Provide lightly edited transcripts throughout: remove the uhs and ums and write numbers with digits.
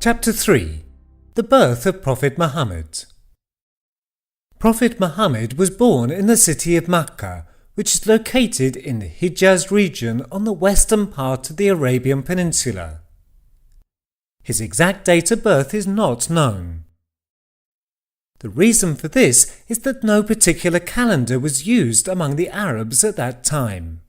Chapter 3. The Birth of Prophet Muhammad. Prophet Muhammad was born in the city of Mecca, which is located in the Hijaz region on the western part of the Arabian Peninsula. His exact date of birth is not known. The reason for this is that no particular calendar was used among the Arabs at that time.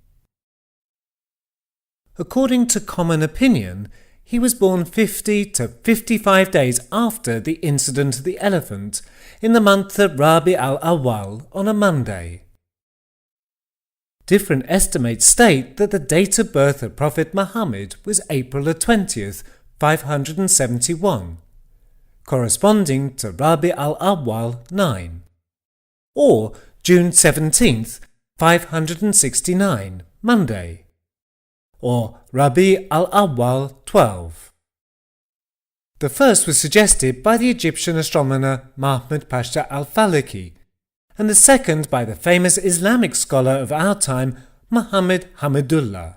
According to common opinion, he was born 50 to 55 days after the incident of the elephant in the month of Rabi al-Awwal on a Monday. Different estimates state that the date of birth of Prophet Muhammad was April 20th, 571, corresponding to Rabi al-Awwal 9, or June 17th, 569, Monday, or Rabi al-Awwal 12. The first was suggested by the Egyptian astronomer Mahmud Pasha al-Falaki, and the second by the famous Islamic scholar of our time, Muhammad Hamidullah.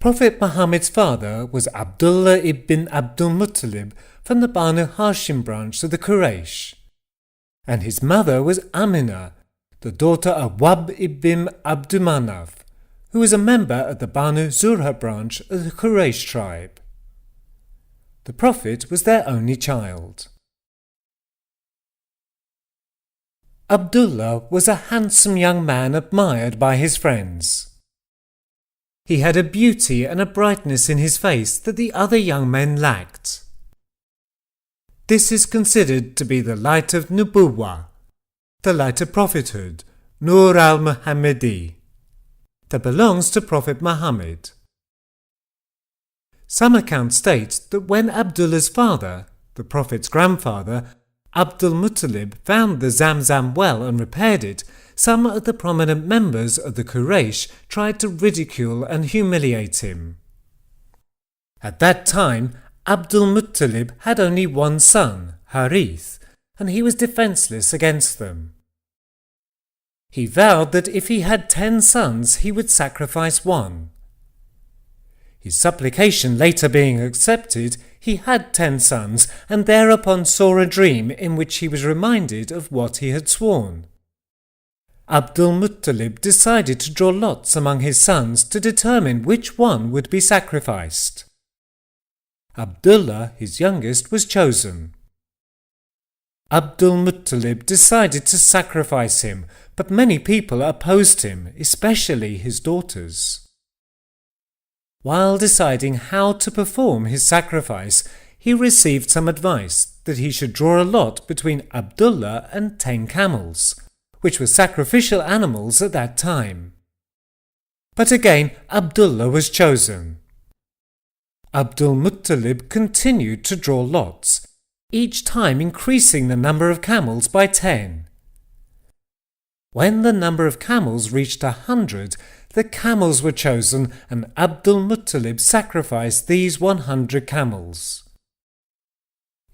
Prophet Muhammad's father was Abdullah ibn Abdul Muttalib from the Banu Hashim branch of the Quraysh, and his mother was Amina, the daughter of Wahb ibn Abdumanaf, who was a member of the Banu Zur'a branch of the Quraysh tribe. The Prophet was their only child. Abdullah was a handsome young man admired by his friends. He had a beauty and a brightness in his face that the other young men lacked. This is considered to be the light of Nubuwwah, the light of prophethood, Nur al-Muhammadi, that belongs to Prophet Muhammad. Some accounts state that when Abdullah's father, the Prophet's grandfather, Abdul Muttalib, found the Zamzam well and repaired it, some of the prominent members of the Quraysh tried to ridicule and humiliate him. At that time, Abdul Muttalib had only one son, Harith, and he was defenceless against them. He vowed that if he had 10 sons, he would sacrifice one. His supplication later being accepted, he had 10 sons, and thereupon saw a dream in which he was reminded of what he had sworn. Abdul Muttalib decided to draw lots among his sons to determine which one would be sacrificed. Abdullah, his youngest, was chosen. Abdul Muttalib decided to sacrifice him, but many people opposed him, especially his daughters. While deciding how to perform his sacrifice, he received some advice that he should draw a lot between Abdullah and 10 camels, which were sacrificial animals at that time. But again, Abdullah was chosen. Abdul Muttalib continued to draw lots, each time increasing the number of camels by 10. When the number of camels reached 100, the camels were chosen, and Abdul Muttalib sacrificed these 100 camels.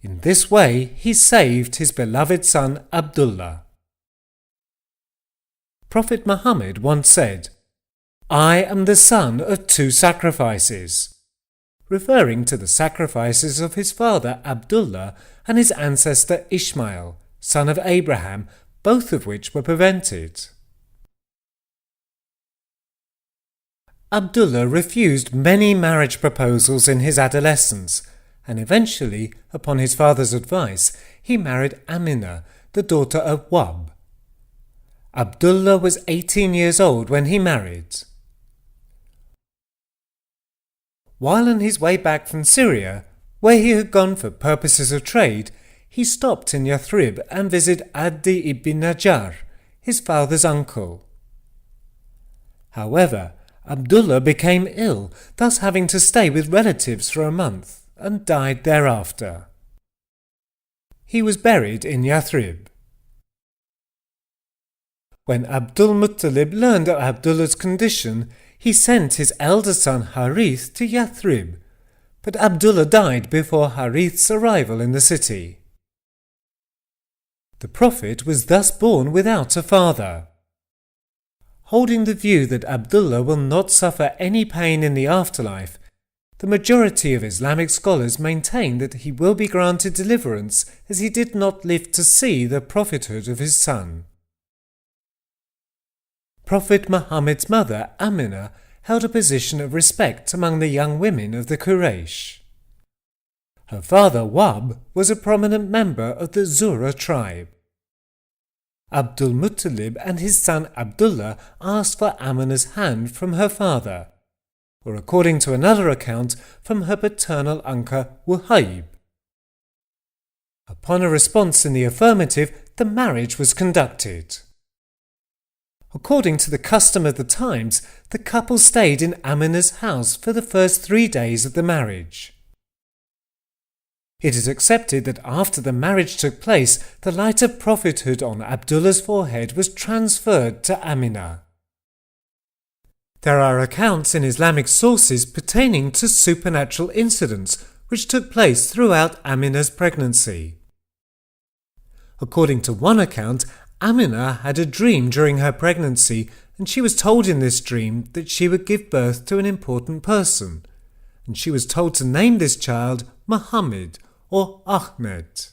In this way, he saved his beloved son Abdullah. Prophet Muhammad once said, "I am the son of 2 sacrifices," referring to the sacrifices of his father Abdullah and his ancestor Ishmael, son of Abraham, both of which were prevented. Abdullah refused many marriage proposals in his adolescence, and eventually, upon his father's advice, he married Amina, the daughter of Wahb. Abdullah was 18 years old when he married. While on his way back from Syria, where he had gone for purposes of trade, he stopped in Yathrib and visited Adi ibn Najjar, his father's uncle. However, Abdullah became ill, thus having to stay with relatives for a month, and died thereafter. He was buried in Yathrib. When Abdul Muttalib learned of Abdullah's condition, he sent his elder son Harith to Yathrib, but Abdullah died before Harith's arrival in the city. The Prophet was thus born without a father. Holding the view that Abdullah will not suffer any pain in the afterlife, The majority of Islamic scholars maintain that he will be granted deliverance as he did not live to see the prophethood of his son. Prophet Muhammad's mother, Amina, held a position of respect among the young women of the Quraysh. Her father, Wahb, was a prominent member of the Zura tribe. Abdul Muttalib and his son Abdullah asked for Amina's hand from her father, or according to another account, from her paternal uncle Wahib. Upon a response in the affirmative, the marriage was conducted. According to the custom of the times, the couple stayed in Amina's house for the first 3 days of the marriage. It is accepted that after the marriage took place, the light of prophethood on Abdullah's forehead was transferred to Amina. There are accounts in Islamic sources pertaining to supernatural incidents which took place throughout Amina's pregnancy. According to one account, Amina had a dream during her pregnancy, and she was told in this dream that she would give birth to an important person, and she was told to name this child Muhammad or Ahmed.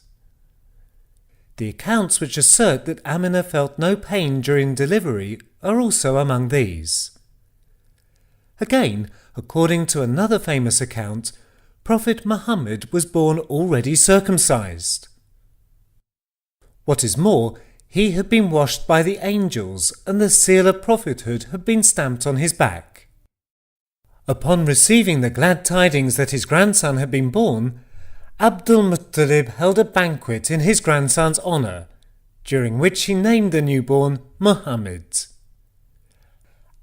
The accounts which assert that Amina felt no pain during delivery are also among these. Again, according to another famous account, Prophet Muhammad was born already circumcised. What is more, he had been washed by the angels, and the seal of prophethood had been stamped on his back. Upon receiving the glad tidings that his grandson had been born, Abdul Muttalib held a banquet in his grandson's honour, during which he named the newborn Muhammad.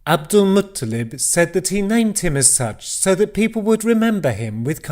Abdul Muttalib said that he named him as such so that people would remember him with